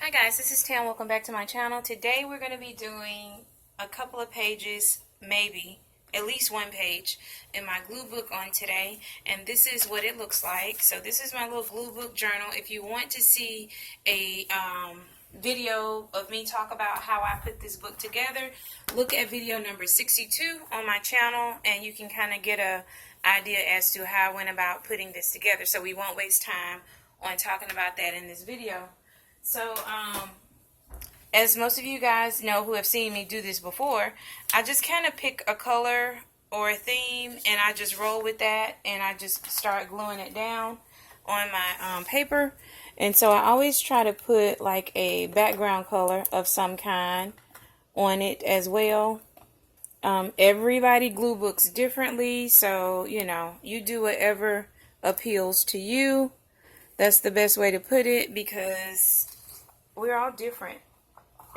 Hi guys, this is Tam. Welcome back to my channel. Today we're going to be doing a couple of pages, maybe at least one page in my glue book on today, and this is what it looks like. So this is my little glue book journal. If you want to see a video of me talk about how I put this book together, look at video number 62 on my channel, and you can kind of get a idea as to how I went about putting this together. So we won't waste time on talking about that in this video. So, as most of you guys know who have seen me do this before, I just kind of pick a color or a theme and I just roll with that and I just start gluing it down on my paper. And so I always try to put like a background color of some kind on it as well. Everybody glue books differently, so you know, you do whatever appeals to you. That's the best way to put it, because we're all different.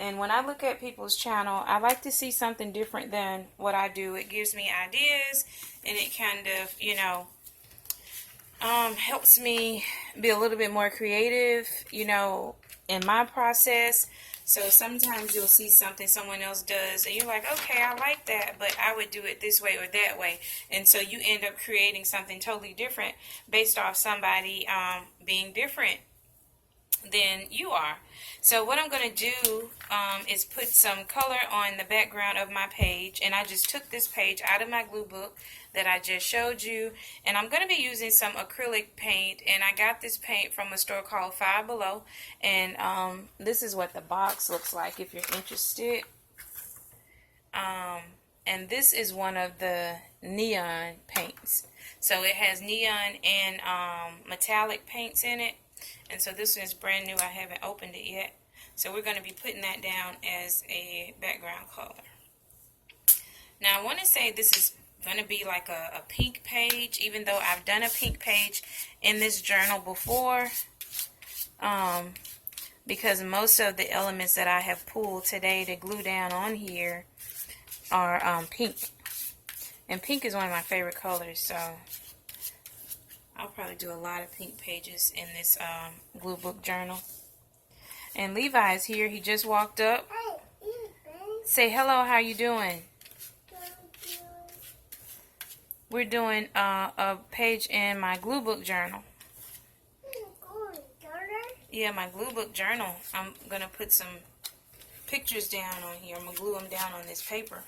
And when I look at people's channel, I like to see something different than what I do. It gives me ideas, and it kind of, you know, helps me be a little bit more creative, you know, in my process. So sometimes you'll see something someone else does, and you're like, okay, I like that, but I would do it this way or that way. And so you end up creating something totally different based off somebody being different than you are. So what I'm going to do is put some color on the background of my page, and I just took this page out of my glue book that I just showed you, and I'm going to be using some acrylic paint, and I got this paint from a store called Five Below, and this is what the box looks like if you're interested. And this is one of the neon paints, so it has neon and metallic paints in it. And so this one is brand new. I haven't opened it yet. So we're going to be putting that down as a background color. Now I want to say this is going to be like a pink page, even though I've done a pink page in this journal before. Because most of the elements that I have pulled today to glue down on here are pink. And pink is one of my favorite colors, so I'll probably do a lot of pink pages in this glue book journal. And Levi is here. He just walked up. Say hello. How you doing? We're doing a page in my glue book journal. Yeah, my glue book journal. I'm going to put some pictures down on here. I'm going to glue them down on this paper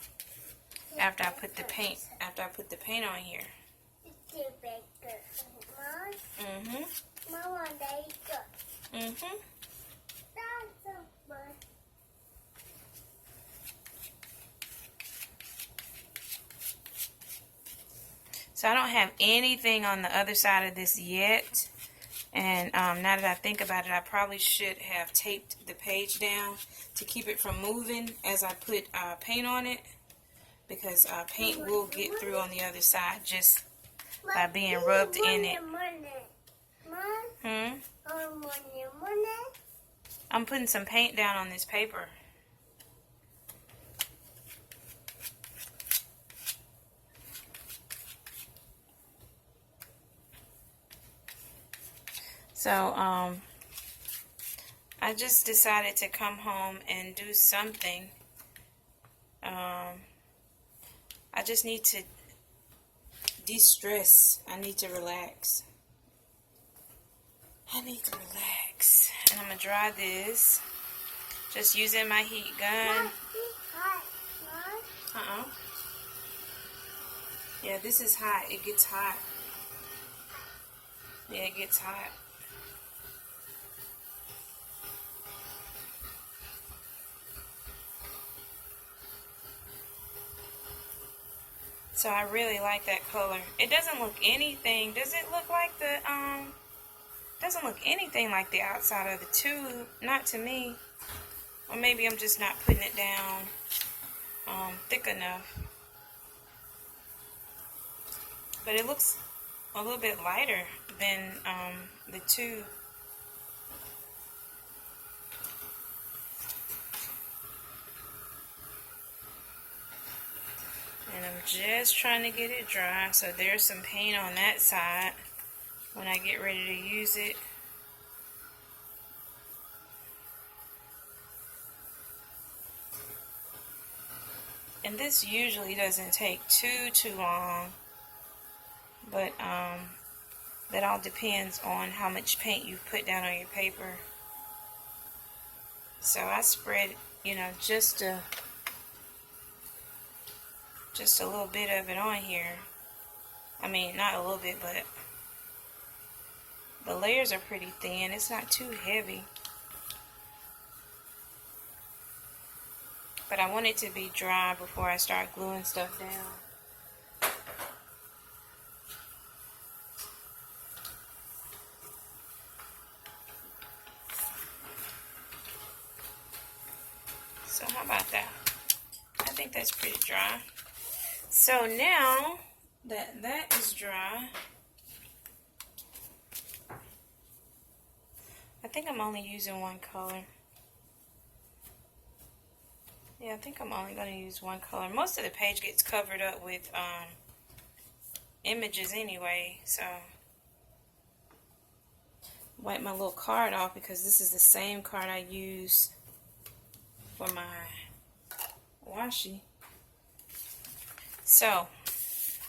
after I put the paint on here. Mm-hmm. Mm-hmm. So I don't have anything on the other side of this yet. And now that I think about it, I probably should have taped the page down to keep it from moving as I put paint on it. Because paint will get through on the other side just by being rubbed in it. I'm putting some paint down on this paper. So, I just decided to come home and do something. I just need to de-stress. I need to relax. I need to relax. And I'm going to dry this. Just using my heat gun. Yeah, this is hot. It gets hot. Yeah, it gets hot. So I really like that color. It doesn't look anything. Does it look like the doesn't look anything like the outside of the tube, not to me. Or maybe I'm just not putting it down thick enough. But it looks a little bit lighter than the tube. And I'm just trying to get it dry, so there's some paint on that side when I get ready to use it. And this usually doesn't take too long, but that all depends on how much paint you put down on your paper. So I spread, you know, just a little bit of it on here. I mean, not a little bit, but the layers are pretty thin. It's not too heavy. But I want it to be dry before I start gluing stuff down. So how about that? I think that's pretty dry. So now that that is dry, I think I'm only using one color. Yeah, I think I'm only going to use one color. Most of the page gets covered up with images anyway, so wipe my little card off because this is the same card I use for my washi. So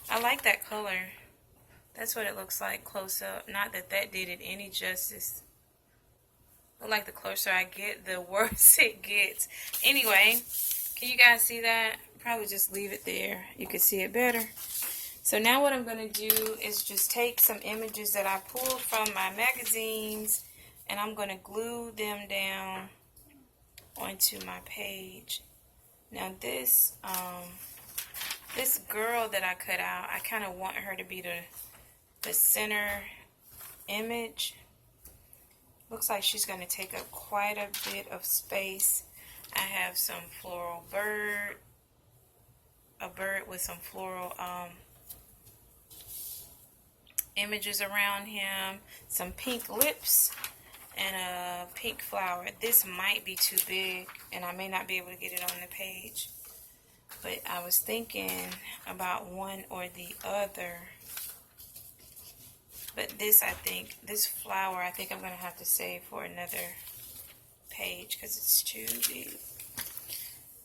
I like that color. That's what it looks like close up. Not that that did it any justice. But like the closer I get, the worse it gets. Anyway, can you guys see that? Probably just leave it there. You can see it better. So now what I'm going to do is just take some images that I pulled from my magazines, and I'm going to glue them down onto my page. Now this this girl that I cut out, I kind of want her to be the center image. Looks like she's going to take up quite a bit of space. I have some floral bird, a bird with some floral images around him, some pink lips, and a pink flower. This might be too big, and I may not be able to get it on the page. But I was thinking about one or the other. But this, I think, this flower, I think I'm going to have to save for another page because it's too big.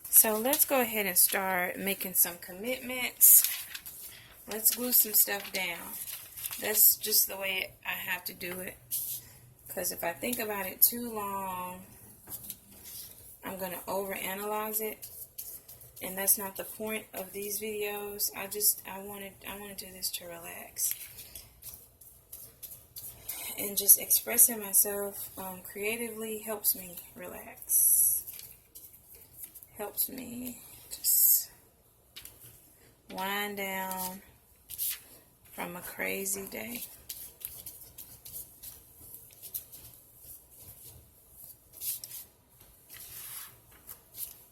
So let's go ahead and start making some commitments. Let's glue some stuff down. That's just the way I have to do it. Because if I think about it too long, I'm going to overanalyze it. And that's not the point of these videos. I want to do this to relax. And just expressing myself creatively helps me relax. Helps me just wind down from a crazy day.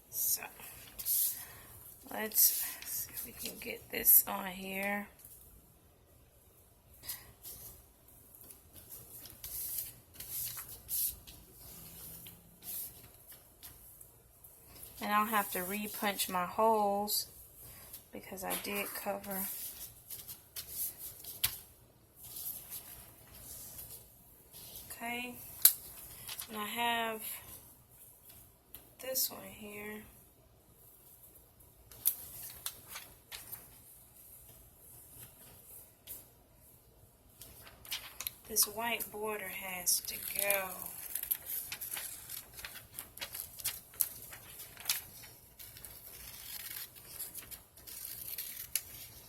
So let's see if we can get this on here. And I'll have to re-punch my holes because I did cover. Okay, and I have this one here. This white border has to go.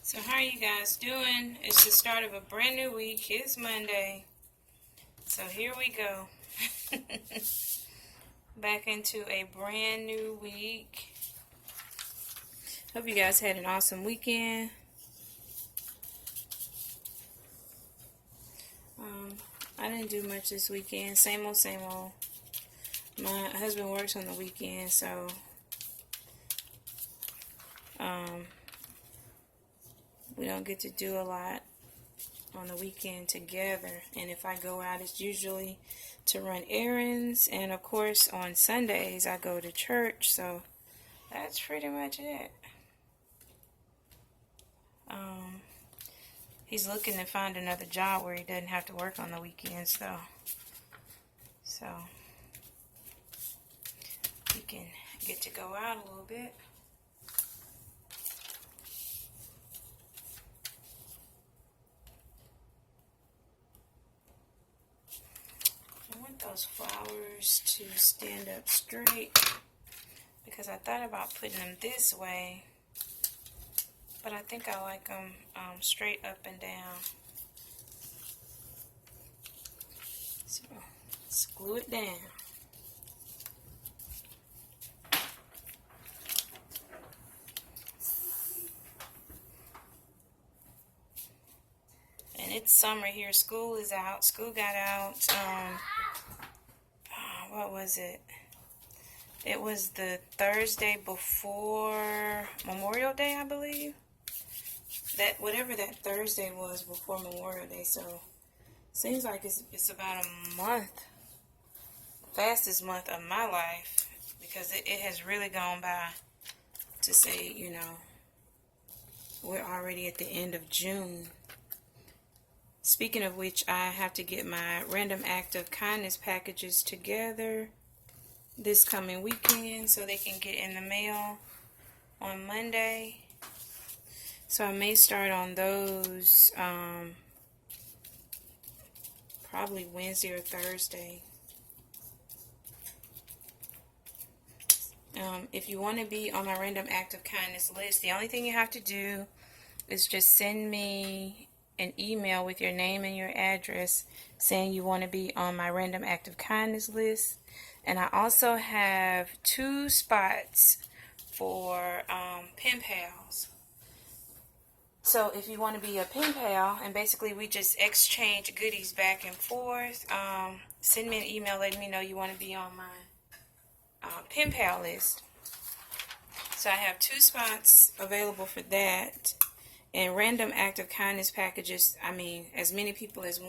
So how are you guys doing? It's the start of a brand new week. It's Monday. So here we go. Back into a brand new week. Hope you guys had an awesome weekend. I didn't do much this weekend. Same old, same old. My husband works on the weekend, so we don't get to do a lot on the weekend together. And if I go out, it's usually to run errands. And of course, on Sundays, I go to church. So that's pretty much it. He's looking to find another job where he doesn't have to work on the weekends, though. So he can get to go out a little bit. those flowers to stand up straight, because I thought about putting them this way, but I think I like them straight up and down. So let's glue it down. And it's summer here. School is out. School got out. What was it? It was the Thursday before Memorial Day, I believe. That whatever that Thursday was before Memorial Day. So seems like it's about a month, fastest month of my life, because it has really gone by. To say, you know, we're already at the end of June. Speaking of which, I have to get my Random Act of Kindness packages together this coming weekend so they can get in the mail on Monday. So I may start on those probably Wednesday or Thursday. If you want to be on my Random Act of Kindness list, the only thing you have to do is just send me an email with your name and your address saying you want to be on my Random Act of Kindness list. And I also have 2 spots for pen pals. So if you want to be a pen pal, and basically we just exchange goodies back and forth, send me an email letting me know you want to be on my pen pal list. So I have 2 spots available for that. And Random Act of Kindness packages, I mean, as many people that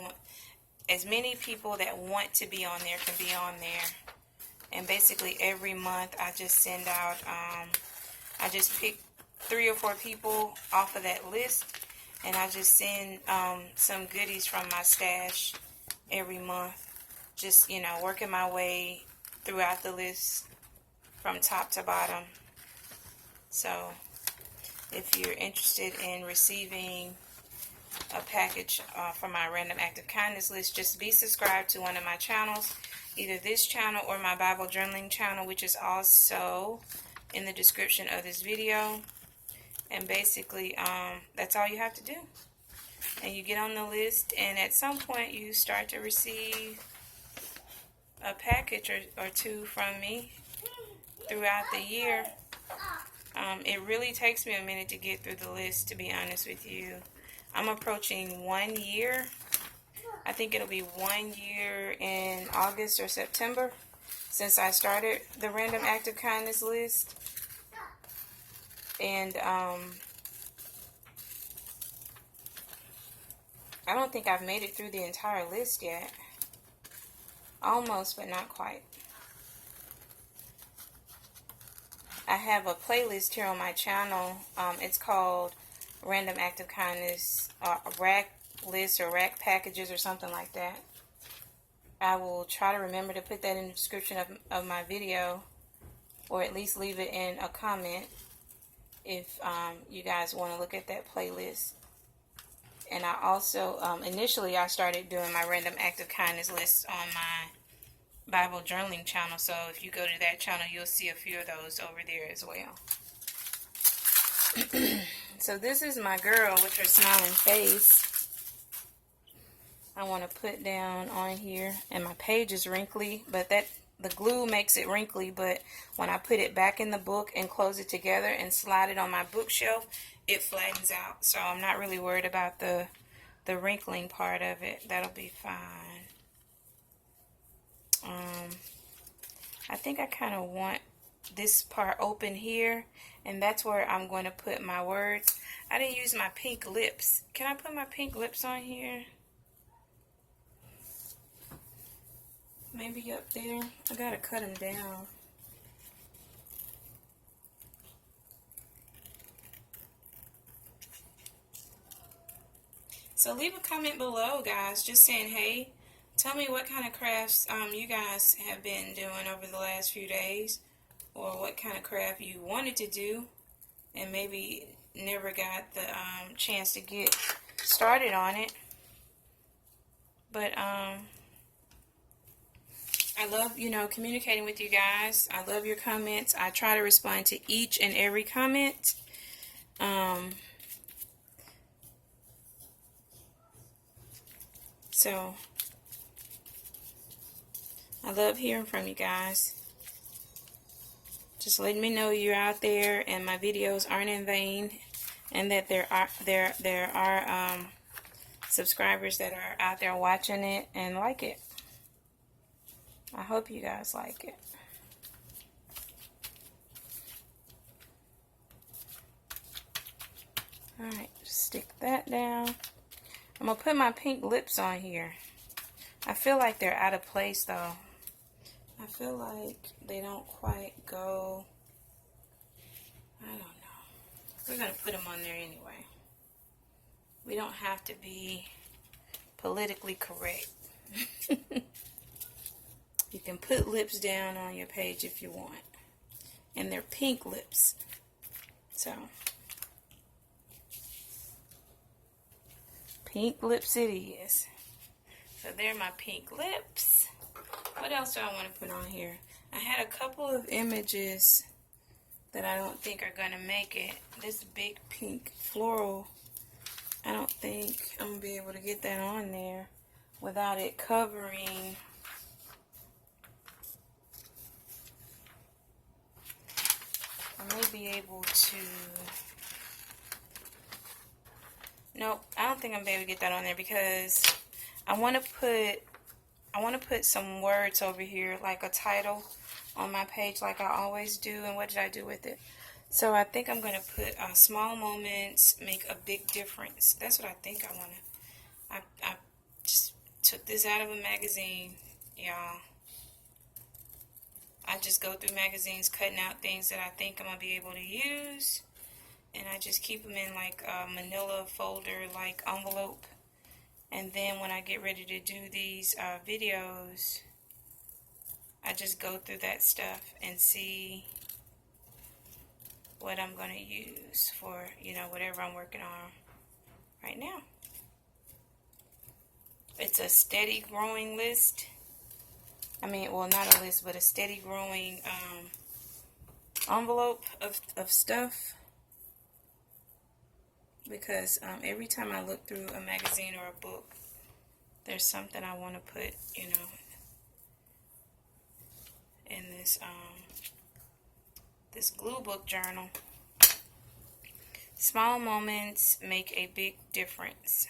want to be on there can be on there. And basically every month I just send out, I just pick 3 or 4 people off of that list, and I just send some goodies from my stash every month. Just, you know, working my way throughout the list from top to bottom. So if you're interested in receiving a package from my Random Act of Kindness list, just be subscribed to one of my channels, either this channel or my Bible journaling channel, which is also in the description of this video. And basically, that's all you have to do. And you get on the list, and at some point you start to receive a package or 2 from me throughout the year. It really takes me a minute to get through the list, to be honest with you. I'm approaching 1 year. I think it'll be 1 year in August or September since I started the Random Act of Kindness list. And I don't think I've made it through the entire list yet. Almost, but not quite. I have a playlist here on my channel. It's called Random Act of Kindness Rack List or Rack Packages or something like that. I will try to remember to put that in the description of my video, or at least leave it in a comment if you guys want to look at that playlist. And I also, initially I started doing my Random Act of Kindness list on my Bible journaling channel, so if you go to that channel, you'll see a few of those over there as well. So this is my girl with her smiling face. I want to put down on here, and my page is wrinkly, but the glue makes it wrinkly, but when I put it back in the book and close it together and slide it on my bookshelf, it flattens out. So I'm not really worried about the wrinkling part of it. That'll be fine. I think I kind of want this part open here, and that's where I'm going to put my words. I didn't use my pink lips. Can I put my pink lips on here? Maybe up there. I gotta cut them down. So leave a comment below, guys, just saying, hey, tell me what kind of crafts you guys have been doing over the last few days, or what kind of craft you wanted to do and maybe never got the chance to get started on it. But I love, communicating with you guys. I love your comments. I try to respond to each and every comment. So, I love hearing from you guys. Just letting me know you're out there and my videos aren't in vain, and that there are subscribers that are out there watching it and like it. I hope you guys like it. Alright, stick that down. I'm going to put my pink lips on here. I feel like they're out of place though. I feel like they don't quite go. I don't know. We're going to put them on there anyway. We don't have to be politically correct. You can put lips down on your page if you want. And they're pink lips. So, pink lips it is. So they're my pink lips. What else do I want to put on here? I had a couple of images that I don't think are going to make it. This big pink floral, I don't think I'm going to be able to get that on there without it covering. I may be able to. Nope, I don't think I'm going to be able to get that on there because I want to put some words over here, like a title on my page like I always do. And what did I do with it? So I think I'm going to put small moments make a big difference. That's what I think I want to. I just took this out of a magazine, y'all. I just go through magazines cutting out things that I think I'm going to be able to use. And I just keep them in like a manila folder, like envelope. And then when I get ready to do these videos, I just go through that stuff and see what I'm going to use for, whatever I'm working on right now. It's a steady growing list. Well, not a list, but a steady growing envelope of stuff. Because every time I look through a magazine or a book, there's something I want to put, in this this glue book journal. Small moments make a big difference.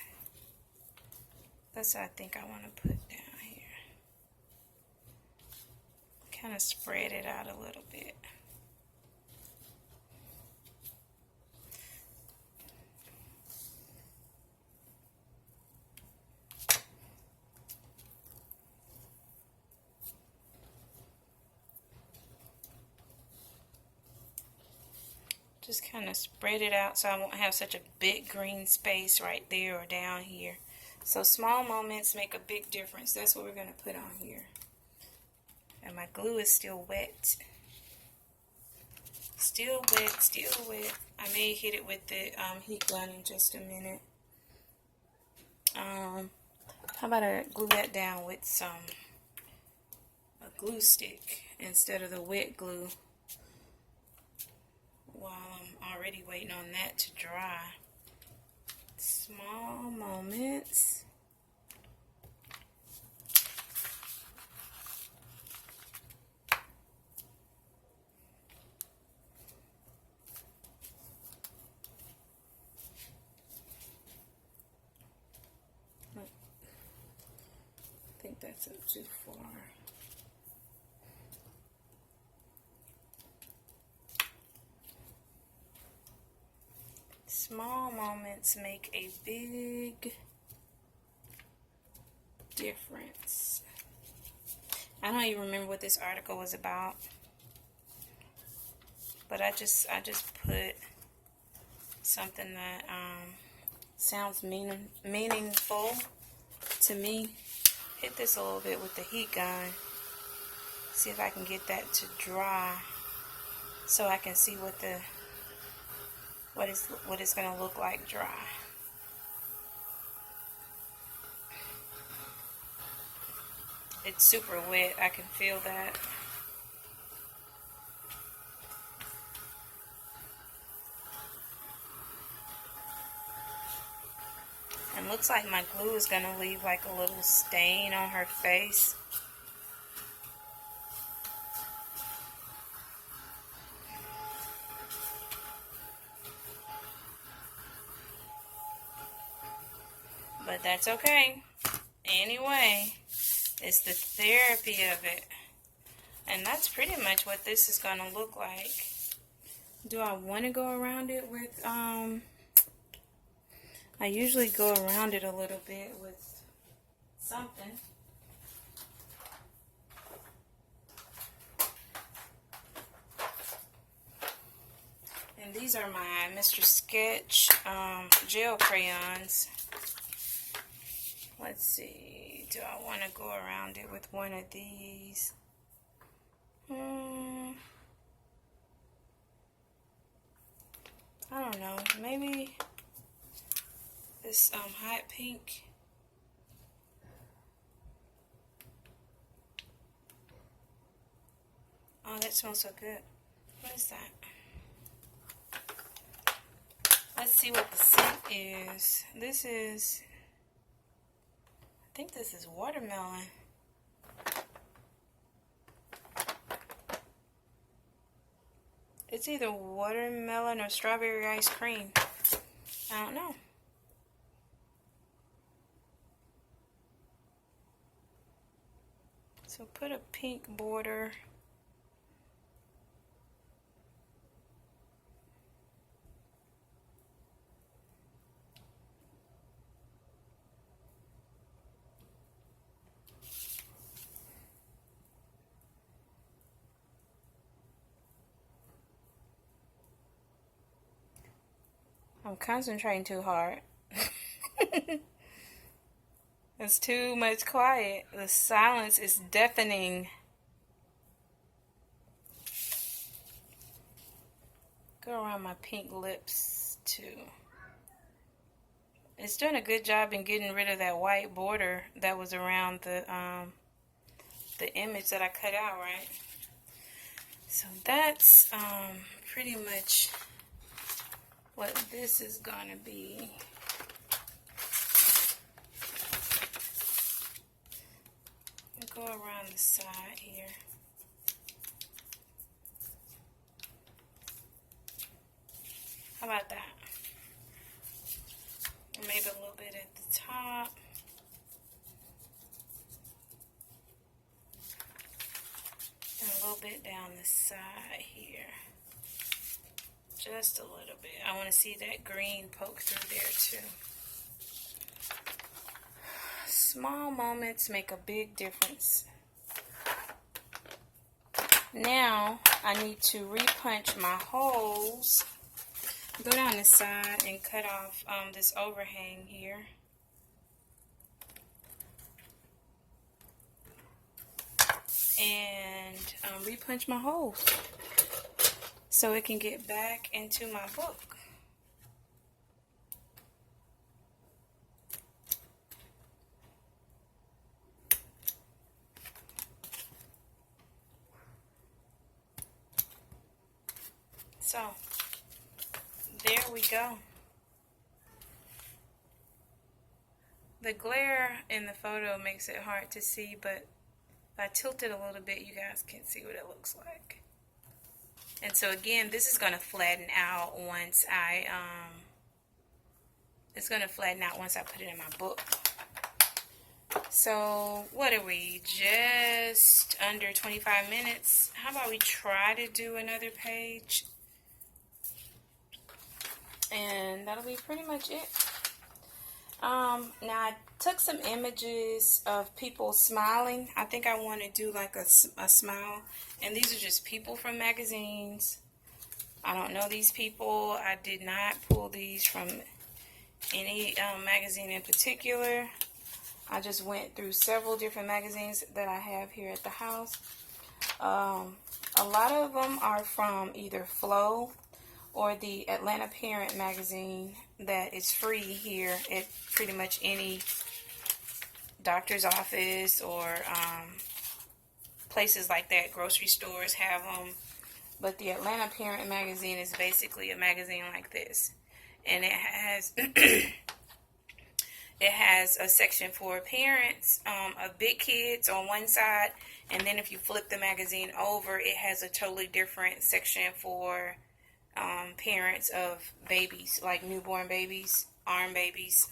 That's what I think I want to put down here. Kind of spread it out a little bit. Just kind of spread it out so I won't have such a big green space right there or down here. So small moments make a big difference. That's what we're going to put on here. And my glue is still wet. Still wet, still wet. I may hit it with the heat gun in just a minute. How about I glue that down with a glue stick instead of the wet glue, while I'm already waiting on that to dry. Small moments. I think that's up too far. Small moments make a big difference. I don't even remember what this article was about, but I just put something that sounds meaningful to me. Hit this a little bit with the heat gun. See if I can get that to dry, so I can see what it's going to look like dry. It's super wet. I can feel that. And looks like my glue is going to leave like a little stain on her face. But that's okay. Anyway, it's the therapy of it. And that's pretty much what this is going to look like. Do I want to go around it with, I usually go around it a little bit with something. And these are my Mr. Sketch gel crayons. Let's see, do I want to go around it with one of these? I don't know, maybe this hot pink. Oh, that smells so good. What is that? Let's see what the scent is. This is, I think this is watermelon. It's either watermelon or strawberry ice cream. I don't know. So put a pink border. I'm concentrating too hard. It's too much quiet. The silence is deafening. Go around my pink lips too. It's doing a good job in getting rid of that white border that was around the image that I cut out, right? So that's pretty much what this is gonna be. Go around the side here. How about that? Maybe a little bit at the top. And a little bit down the side here. Just a little bit. I want to see that green poke through there too. Small moments make a big difference. Now I need to repunch my holes. Go down the side and cut off this overhang here. And repunch my holes so it can get back into my book. So, there we go. The glare in the photo makes it hard to see, but if I tilt it a little bit, you guys can see what it looks like. And so again, this is going to flatten out once I, it's going to flatten out once I put it in my book. So, what are we, just under 25 minutes? How about we try to do another page? And that'll be pretty much it. Now I took some images of people smiling. I think I want to do like a smile. And these are just people from magazines. I don't know these people. I did not pull these from any magazine in particular. I just went through several different magazines that I have here at the house. A lot of them are from either Flow or the Atlanta Parent magazine that is free here at pretty much any doctor's office or places like that. Grocery stores have them. But the Atlanta Parent Magazine is basically a magazine like this. And it has it has a section for parents of big kids on one side, and then if you flip the magazine over, it has a totally different section for parents of babies, like newborn babies, arm babies.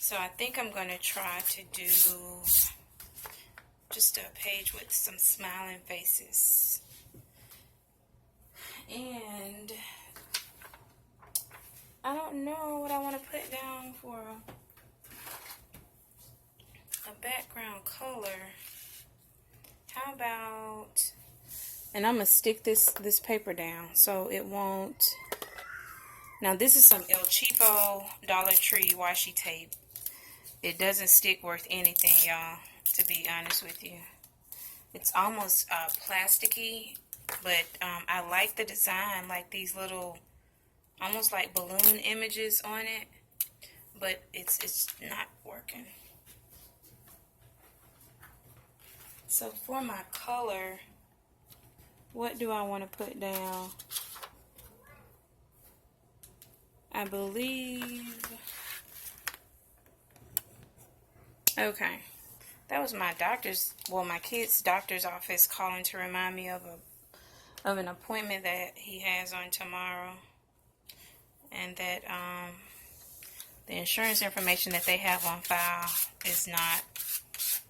So I think I'm going to try to do just a page with some smiling faces. And I don't know what I want to put down for a background color. How about, and I'm going to stick this paper down so it won't. Now this is some El Cheapo Dollar Tree washi tape. It doesn't stick worth anything, y'all, to be honest with you. It's almost plasticky, but I like the design, like these little almost like balloon images on it, but it's not working. So for my color, what do I want to put down? I believe, okay, that was my doctor's, well, my kid's doctor's office calling to remind me of an appointment that he has on tomorrow. And that the insurance information that they have on file is not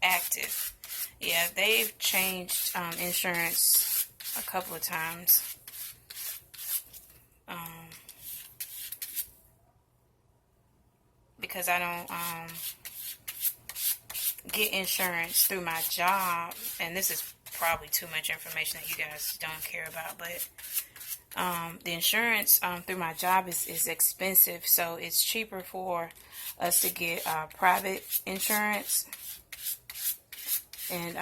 active. Yeah, they've changed insurance a couple of times. Because I don't get insurance through my job, and this is probably too much information that you guys don't care about, but the insurance through my job is expensive, so it's cheaper for us to get private insurance. And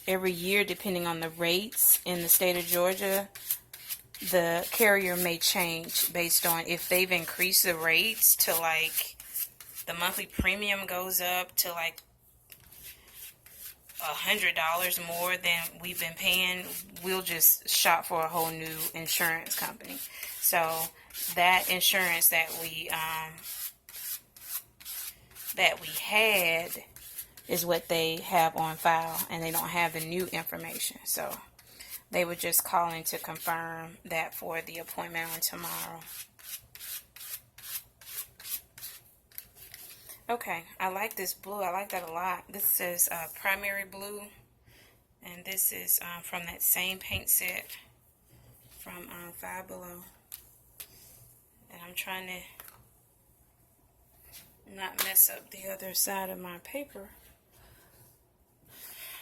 every year, depending on the rates in the state of Georgia, the carrier may change based on if they've increased the rates to, like, the monthly premium goes up to like $100 more than we've been paying, we'll just shop for a whole new insurance company. So that insurance that we had is what they have on file, and they don't have the new information. So they were just calling to confirm that for the appointment on tomorrow. Okay, I like this blue. I like that a lot. This says primary blue, and this is from that same paint set from Five Below. And I'm trying to not mess up the other side of my paper.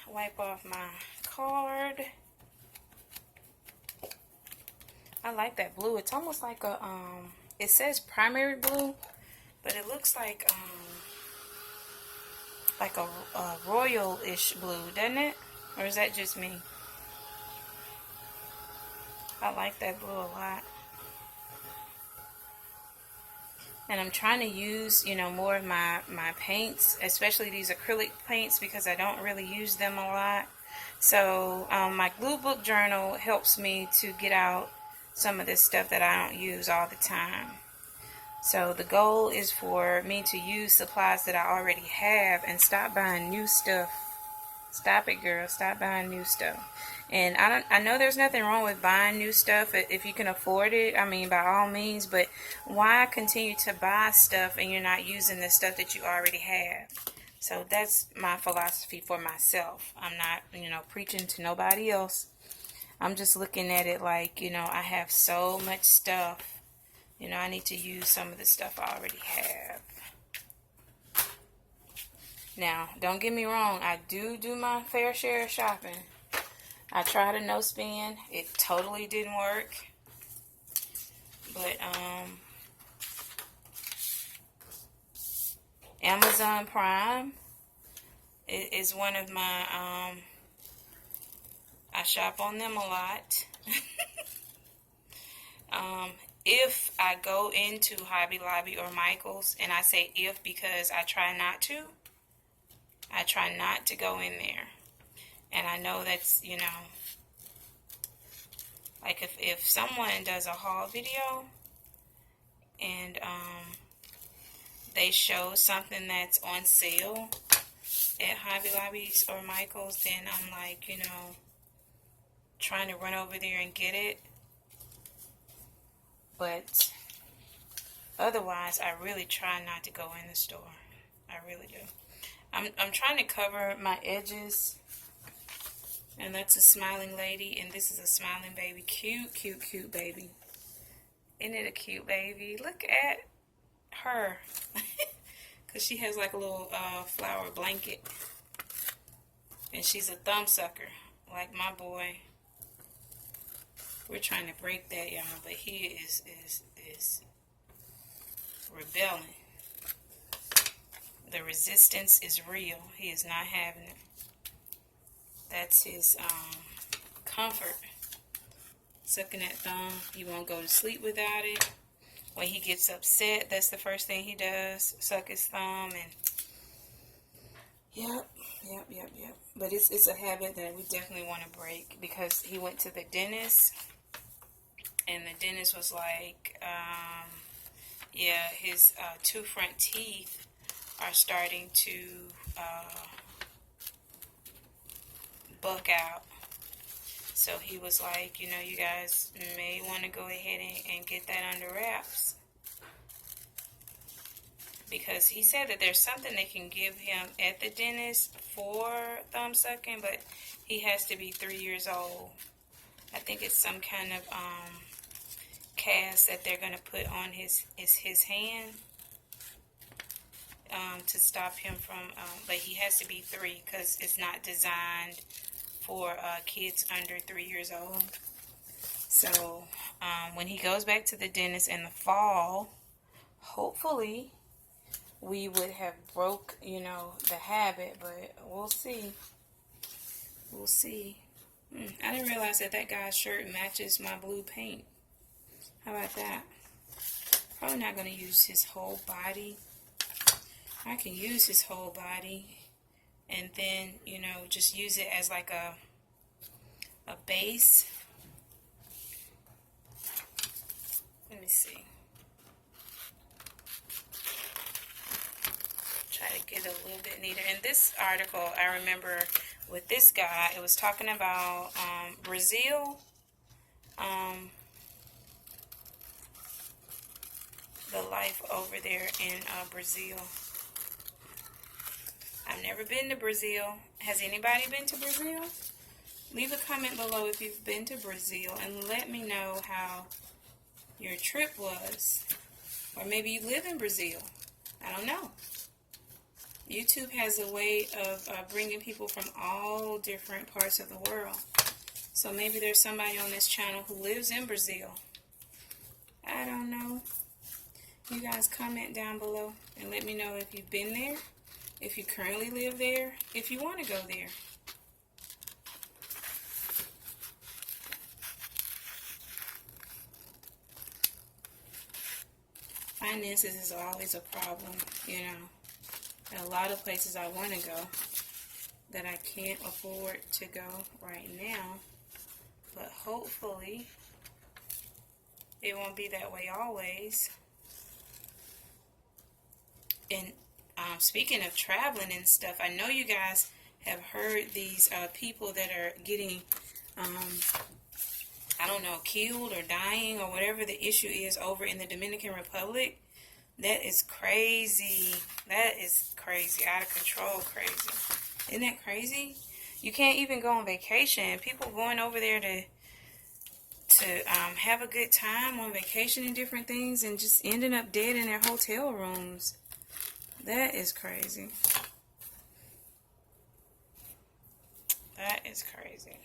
Wipe off my card. I like that blue. It's almost like a it says primary blue, but it looks like a royal-ish blue, doesn't it? Or is that just me? I like that blue a lot. And I'm trying to use, you know, more of my paints, especially these acrylic paints, because I don't really use them a lot. So my glue book journal helps me to get out some of this stuff that I don't use all the time. So the goal is for me to use supplies that I already have and stop buying new stuff. Stop it, girl. Stop buying new stuff. And I know there's nothing wrong with buying new stuff if you can afford it. I mean, by all means. But why continue to buy stuff and you're not using the stuff that you already have? So that's my philosophy for myself. I'm not, you know, preaching to nobody else. I'm just looking at it like, you know, I have so much stuff. You know, I need to use some of the stuff I already have. Now, don't get me wrong. I do my fair share of shopping. I tried a no spin. It totally didn't work. But, Amazon Prime is one of my, I shop on them a lot. if I go into Hobby Lobby or Michael's, and I say if because I try not to go in there. And I know that's, you know, like if someone does a haul video and they show something that's on sale at Hobby Lobby's or Michael's, then I'm like, you know, trying to run over there and get it. But otherwise, I really try not to go in the store. I really do. I'm trying to cover my edges. And that's a smiling lady, and this is a smiling baby. Cute, cute, cute baby. Isn't it a cute baby? Look at her. Because she has like a little flower blanket. And she's a thumb sucker, like my boy. We're trying to break that, y'all, but he is rebelling. The resistance is real. He is not having it. That's his comfort. Sucking that thumb. He won't go to sleep without it. When he gets upset, that's the first thing he does. Suck his thumb and yep. But it's a habit that we definitely want to break because he went to the dentist and the dentist was like, yeah, his two front teeth are starting to buck out. So he was like, you know, you guys may want to go ahead and get that under wraps. Because he said that there's something they can give him at the dentist for thumb sucking, but he has to be 3 years old. I think it's some kind of cast that they're going to put on his hand to stop him from, but he has to be 3 because it's not designed for kids under 3 years old. So when he goes back to the dentist in the fall, hopefully we would have broke, you know, the habit, but we'll see. We'll see. I didn't realize that guy's shirt matches my blue paint. How about that? Probably not going to use his whole body. I can use his whole body and then, you know, just use it as like a base. Let me see. Try to get a little bit neater. In this article, I remember with this guy, it was talking about Brazil. The life over there in Brazil. I've never been to Brazil. Has anybody been to Brazil? Leave a comment below if you've been to Brazil and let me know how your trip was. Or maybe you live in Brazil. I don't know. YouTube has a way of bringing people from all different parts of the world. So maybe there's somebody on this channel who lives in Brazil. I don't know. You guys comment down below and let me know if you've been there, if you currently live there, if you want to go there. Finances is always a problem, you know. And a lot of places I want to go that I can't afford to go right now. But hopefully it won't be that way always. And speaking of traveling and stuff, I know you guys have heard these people that are getting, I don't know, killed or dying or whatever the issue is over in the Dominican Republic. That is crazy. That is crazy. Out of control crazy. Isn't that crazy? You can't even go on vacation. People going over there to have a good time on vacation and different things and just ending up dead in their hotel rooms. That is crazy. That is crazy.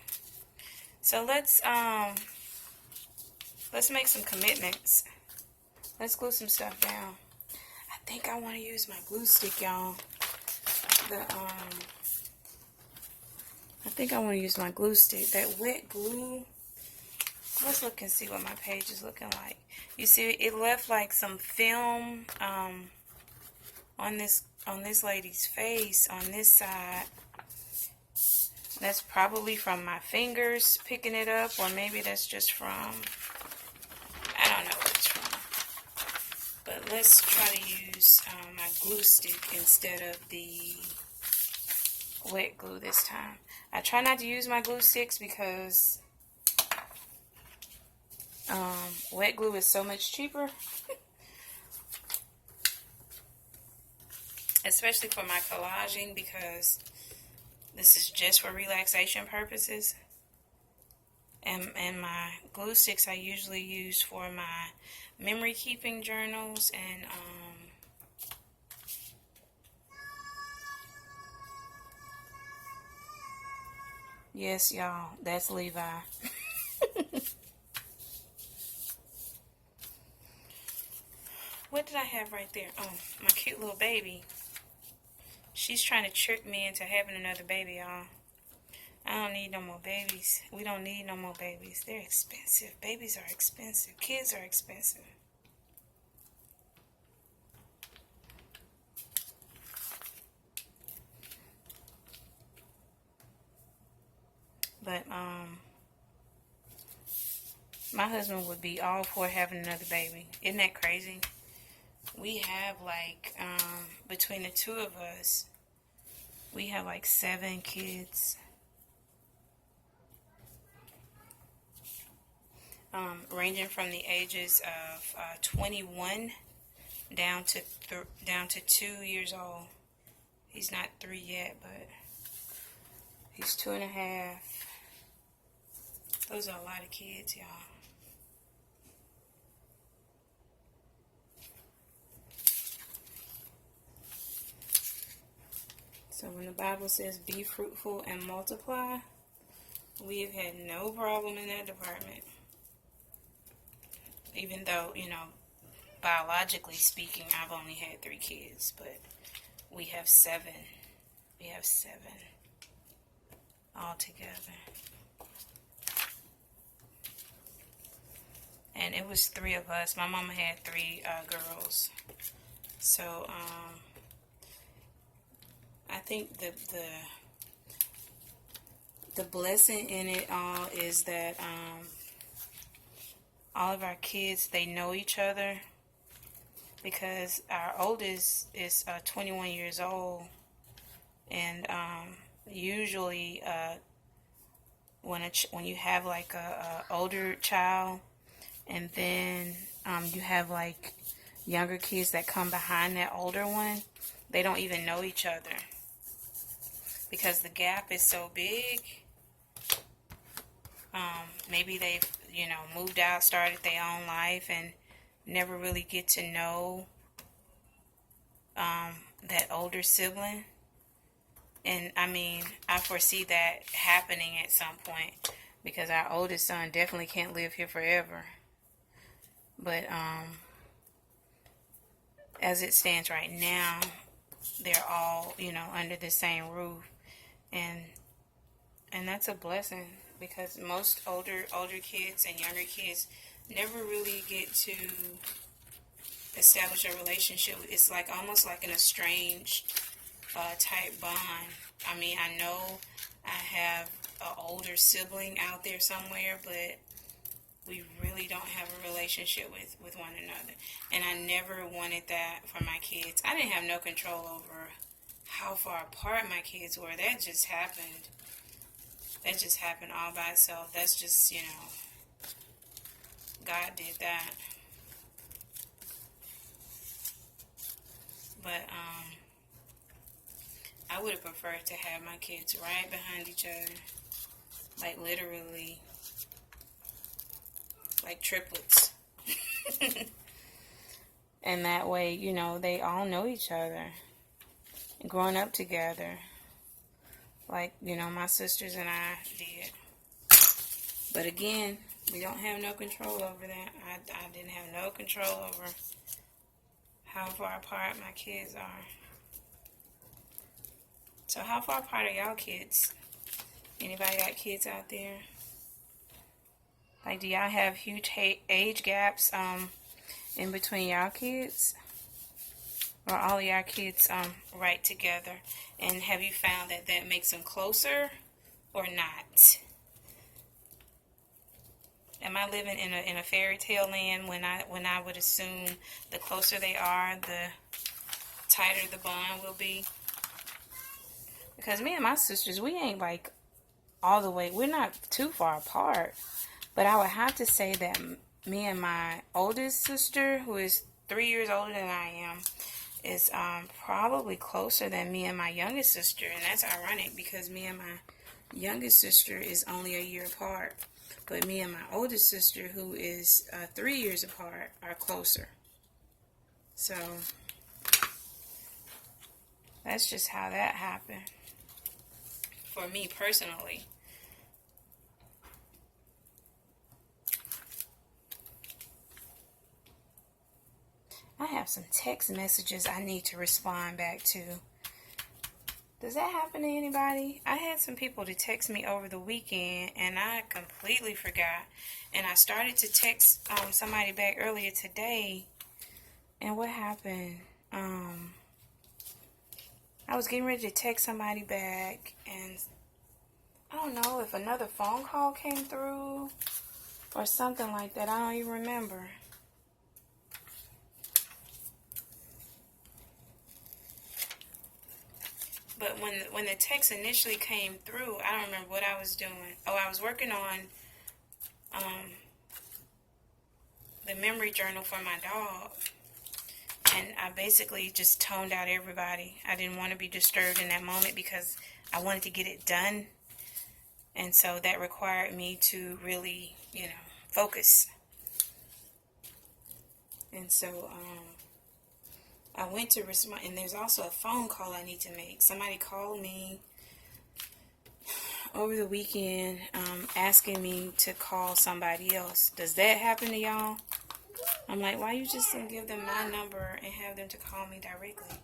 So let's make some commitments. Let's glue some stuff down. I think I want to use my glue stick, y'all. I think I want to use my glue stick. That wet glue, let's look and see what my page is looking like. You see, it left like some film on this lady's face on this side. That's probably from my fingers picking it up, or maybe that's just from, I don't know what it's from. But let's try to use my glue stick instead of the wet glue this time. I try not to use my glue sticks because wet glue is so much cheaper. Especially for my collaging, because this is just for relaxation purposes. And my glue sticks I usually use for my memory keeping journals and yes, y'all, that's Levi. What did I have right there? Oh, my cute little baby. She's trying to trick me into having another baby, y'all. I don't need no more babies. We don't need no more babies. They're expensive. Babies are expensive. Kids are expensive. But my husband would be all for having another baby. Isn't that crazy? We have like between the two of us, we have like 7 kids. Ranging from the ages of 21 down to 2 years old. He's not 3 yet, but he's 2.5. Those are a lot of kids, y'all. So when the Bible says be fruitful and multiply, we have had no problem in that department. Even though, you know, biologically speaking, I've only had 3 kids, but we have 7. We have 7 all together. And it was 3 of us. My mama had 3 girls. So, I think the blessing in it all is that all of our kids, they know each other, because our oldest is 21 years old, and usually when you have like a older child, and then you have like younger kids that come behind that older one, they don't even know each other because the gap is so big. Maybe they've, you know, moved out, started their own life, and never really get to know that older sibling. And I mean, I foresee that happening at some point, because our oldest son definitely can't live here forever. But as it stands right now, they're all, you know, under the same roof, and that's a blessing, because most older kids and younger kids never really get to establish a relationship. It's like almost like an estranged type bond. I mean, I know I have an older sibling out there somewhere, but we really don't have a relationship with one another. And I never wanted that for my kids. I didn't have no control over how far apart my kids were. That just happened. That just happened all by itself. That's just, you know, God did that. But I would have preferred to have my kids right behind each other, like literally, like triplets. And that way, you know, they all know each other, growing up together, like, you know, my sisters and I did. But again, we don't have no control over that. I didn't have no control over how far apart my kids are. So how far apart are y'all kids? Anybody got kids out there? Like, do y'all have huge age gaps in between y'all kids? Or all y'all kids right together? And have you found that that makes them closer or not? Am I living in a fairy tale land when I would assume the closer they are, the tighter the bond will be? Because me and my sisters, we ain't like all the way, we're not too far apart. But I would have to say that me and my oldest sister, who is 3 years older than I am, is probably closer than me and my youngest sister. And that's ironic because me and my youngest sister is only a year apart. But me and my oldest sister, who is 3 years apart, are closer. So that's just how that happened for me personally. I have some text messages I need to respond back to. Does that happen to anybody? I had some people to text me over the weekend and I completely forgot. And I started to text somebody back earlier today. And what happened? I was getting ready to text somebody back and I don't know if another phone call came through or something like that. I don't even remember. But when the text initially came through, I don't remember what I was doing. Oh, I was working on the memory journal for my dog. And I basically just toned out everybody. I didn't want to be disturbed in that moment because I wanted to get it done. And so that required me to really, focus. And so I went to respond, and there's also a phone call I need to make. Somebody called me over the weekend asking me to call somebody else. Does that happen to y'all? I'm like, why you just didn't give them my number and have them to call me directly?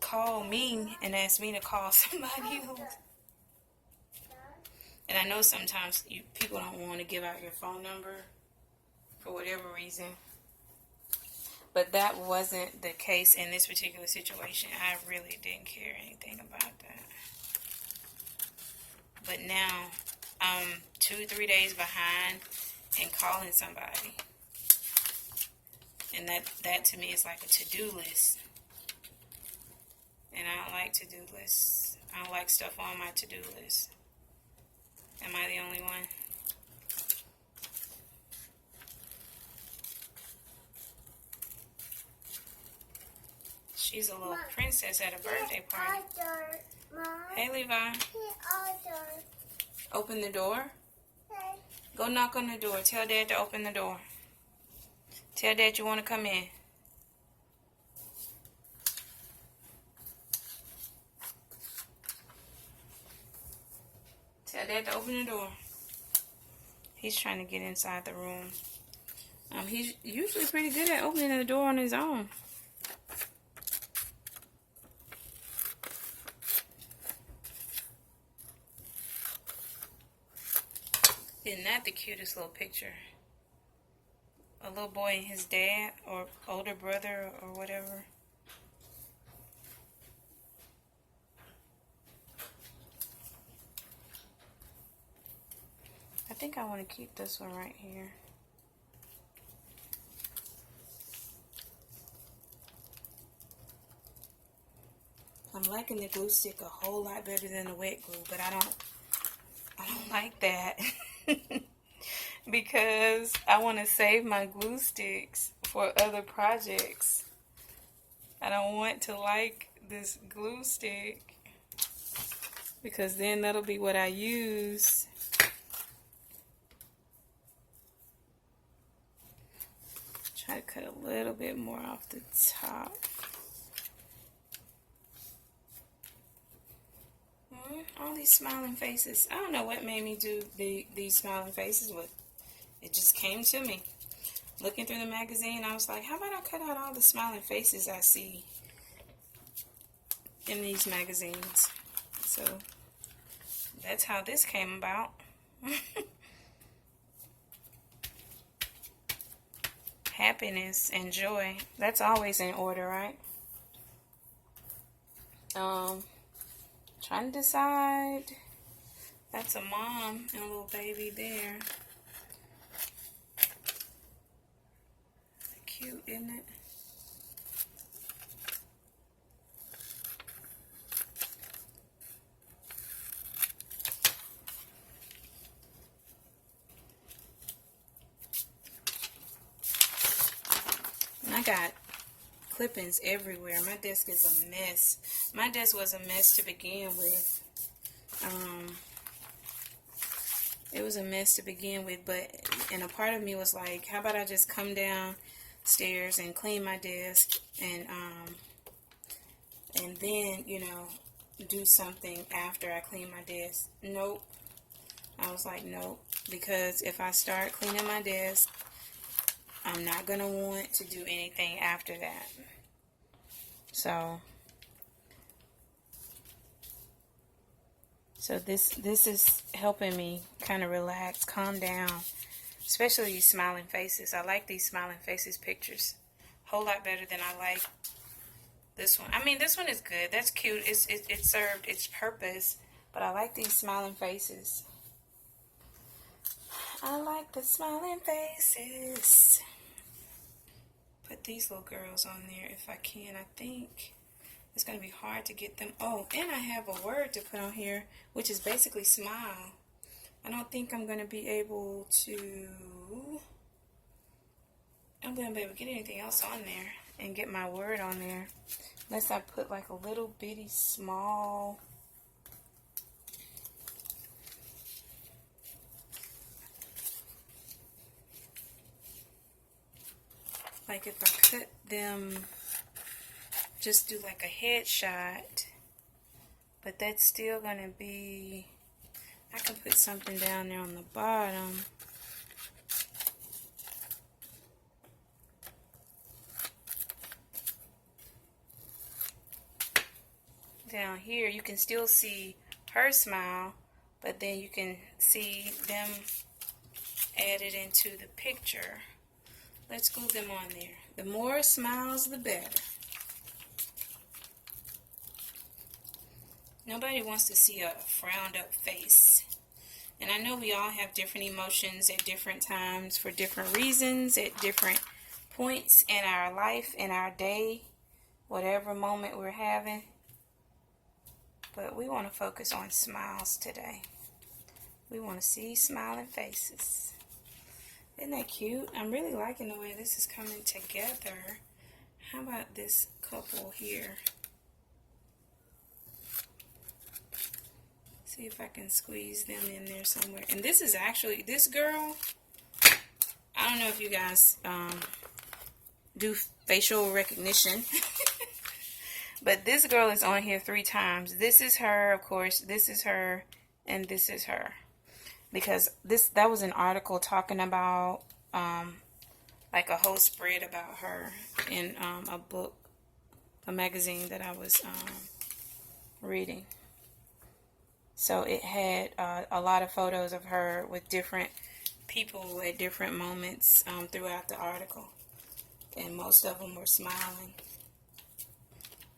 Call me and ask me to call somebody else. And I know sometimes people don't want to give out your phone number for whatever reason. But that wasn't the case in this particular situation. I really didn't care anything about that. But now I'm 2-3 days behind in calling somebody. And that to me is like a to-do list. And I don't like to-do lists. I don't like stuff on my to-do list. Am I the only one? She's a little princess at a birthday party. Hey, Levi. Open the door. Go knock on the door. Tell Dad to open the door. Tell Dad you want to come in. Tell Dad to open the door. He's trying to get inside the room. He's usually pretty good at opening the door on his own. Isn't that the cutest little picture? A little boy and his dad or older brother or whatever. I think I want to keep this one right here. I'm liking the glue stick a whole lot better than the wet glue, but I don't like that. Because I want to save my glue sticks for other projects. I don't want to like this glue stick because then that'll be what I use. Try to cut a little bit more off the top. All these smiling faces. I don't know what made me do these smiling faces, but it just came to me. Looking through the magazine, I was like, how about I cut out all the smiling faces I see in these magazines? So that's how this came about. happiness and joy. That's always in order, right? Trying to decide. That's a mom and a little baby there. Cute, isn't it? And I got clippings everywhere. My desk is a mess. My desk was a mess to begin with. It was a mess to begin with, and a part of me was like, how about I just come downstairs and clean my desk and then, you know, do something after I clean my desk. Nope. I was like, nope, because if I start cleaning my desk, I'm not going to want to do anything after that. So this is helping me kind of relax, calm down, especially these smiling faces. I like these smiling faces pictures a whole lot better than I like this one. I mean, this one is good. That's cute. It served its purpose, but I like these smiling faces. I like the smiling faces. Put these little girls on there if I can. I think it's going to be hard to get them. Oh, and I have a word to put on here, which is basically smile. I don't think I'm going to be able to get anything else on there and get my word on there. Unless I put like a little bitty small. Like if I cut them, just do like a headshot, but that's still gonna be, I can put something down there on the bottom. Down here you can still see her smile, but then you can see them added into the picture. Let's glue them on there. The more smiles, the better. Nobody wants to see a frowned up face. And I know we all have different emotions at different times for different reasons, at different points in our life, in our day, whatever moment we're having. But we want to focus on smiles today. We want to see smiling faces. Isn't that cute? I'm really liking the way this is coming together. How about this couple here? See if I can squeeze them in there somewhere. And this is actually, this girl, I don't know if you guys do facial recognition. But this girl is on here 3 times. This is her, of course. This is her. And this is her. Because that was an article talking about like a whole spread about her in a book, a magazine that I was reading. So it had a lot of photos of her with different people at different moments throughout the article. And most of them were smiling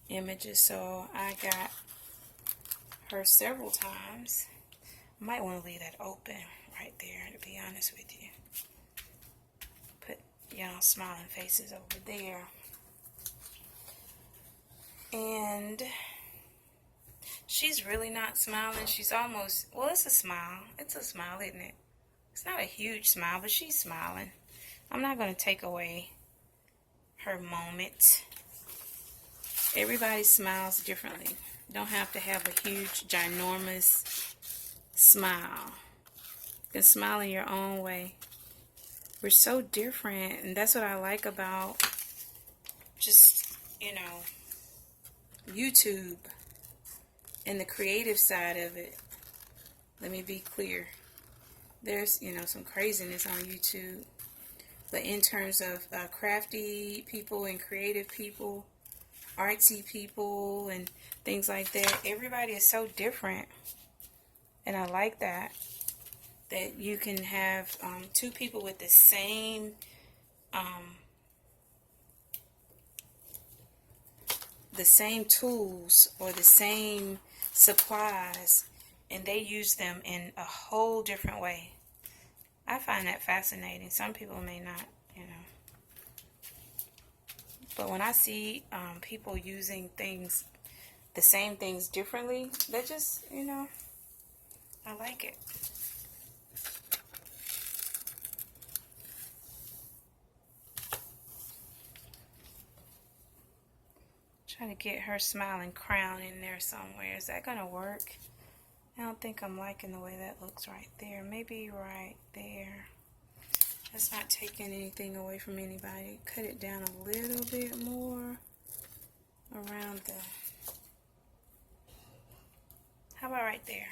images. So I got her several times. I might want to leave that open right there, to be honest with you. Put y'all smiling faces over there. And she's really not smiling. She's almost, well, it's a smile. It's a smile, isn't it? It's not a huge smile, but she's smiling. I'm not going to take away her moment. Everybody smiles differently. Don't have to have a huge, ginormous smile. You can smile in your own way. We're so different, and that's what I like about just, you know, YouTube and the creative side of it. Let me be clear. There's, you know, some craziness on YouTube. But in terms of crafty people and creative people, artsy people and things like that, everybody is so different. And I like that. That you can have 2 people with the same the same tools or the same supplies, and they use them in a whole different way. I find that fascinating. Some people may not, you know. But when I see people using things, the same things differently, that just, you know, I like it. Trying to get her smiling crown in there somewhere. Is that gonna work? I don't think I'm liking the way that looks right there. Maybe right there. That's not taking anything away from anybody. Cut it down a little bit more around the... How about right there?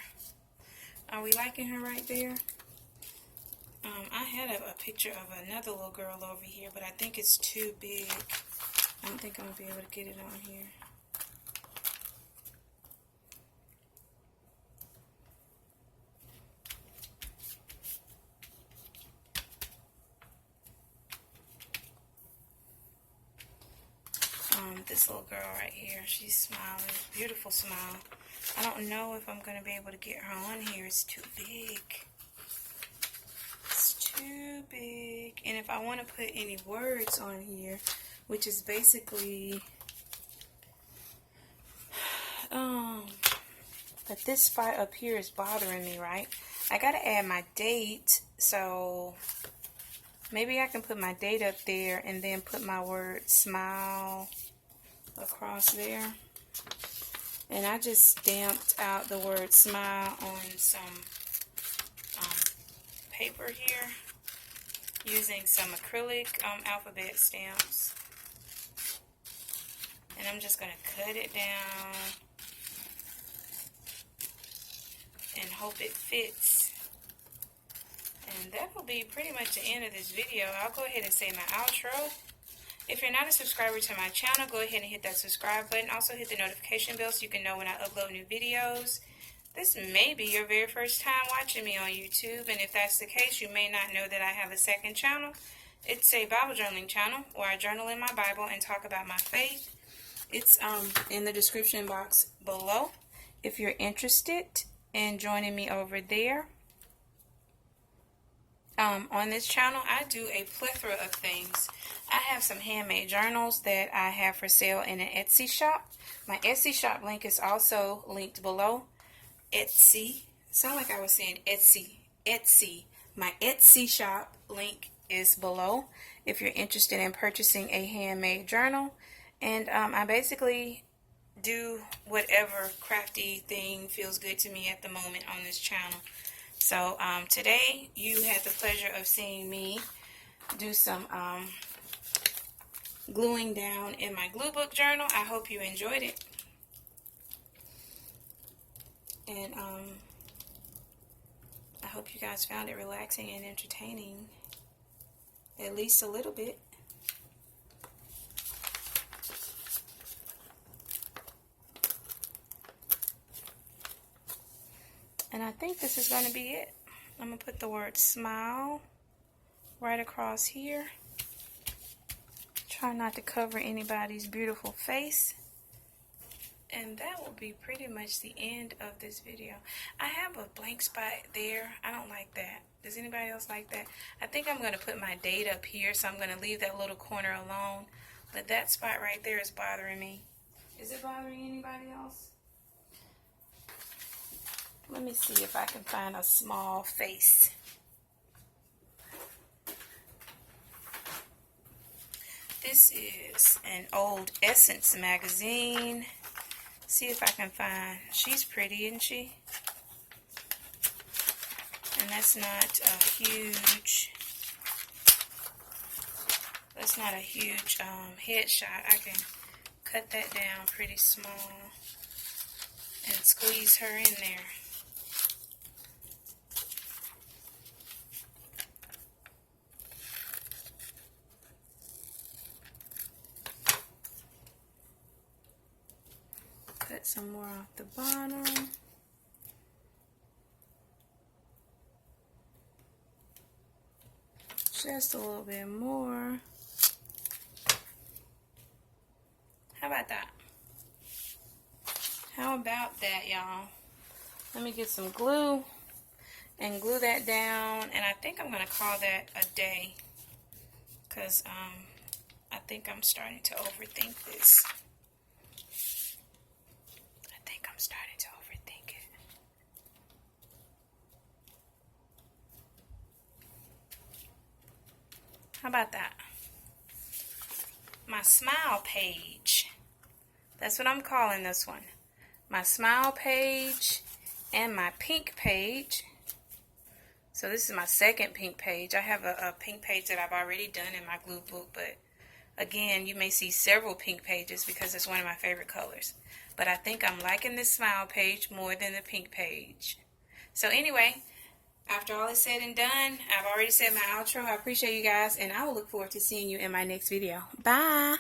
Are we liking her right there? I had a picture of another little girl over here, but I think it's too big. I don't think I'm going to be able to get it on here. This little girl right here, she's smiling. Beautiful smile. I don't know if I'm going to be able to get her on here. It's too big. It's too big. And if I want to put any words on here, which is basically... but this spot up here is bothering me, right? I got to add my date, so maybe I can put my date up there and then put my word smile across there. And I just stamped out the word smile on some paper here using some acrylic alphabet stamps. And I'm just going to cut it down and hope it fits. And that will be pretty much the end of this video. I'll go ahead and say my outro. If you're not a subscriber to my channel, go ahead and hit that subscribe button. Also hit the notification bell so you can know when I upload new videos. This may be your very first time watching me on YouTube, and if that's the case, you may not know that I have a second channel. It's a Bible journaling channel where I journal in my Bible and talk about my faith. It's in the description box below if you're interested in joining me over there. On this channel, I do a plethora of things. I have some handmade journals that I have for sale in an Etsy shop. My Etsy shop link is also linked below. Etsy. Sound like I was saying Etsy. Etsy. My Etsy shop link is below if you're interested in purchasing a handmade journal. And I basically do whatever crafty thing feels good to me at the moment on this channel. So today you had the pleasure of seeing me do some gluing down in my glue book journal. I hope you enjoyed it. And I hope you guys found it relaxing and entertaining, at least a little bit. And I think this is going to be it. I'm going to put the word smile right across here. Try not to cover anybody's beautiful face. And that will be pretty much the end of this video. I have a blank spot there. I don't like that. Does anybody else like that? I think I'm going to put my date up here, so I'm going to leave that little corner alone. But that spot right there is bothering me. Is it bothering anybody else? Let me see if I can find a small face. This is an old Essence magazine. See if I can find, she's pretty, isn't she? And that's not a huge headshot. I can cut that down pretty small and squeeze her in there. Cut some more off the bottom. Just a little bit more. How about that? about that, y'all. Let me get some glue and glue that down, and I think I'm going to call that a day, because I think I'm starting to overthink this. I think I'm starting to overthink it. How about that? My smile page. That's what I'm calling this one. My smile page and my pink page. So this is my second pink page. I have a pink page that I've already done in my glue book, but again, you may see several pink pages because it's one of my favorite colors. But I think I'm liking this smile page more than the pink page. So anyway, after all is said and done, I've already said my outro. I appreciate you guys, and I will look forward to seeing you in my next video. Bye!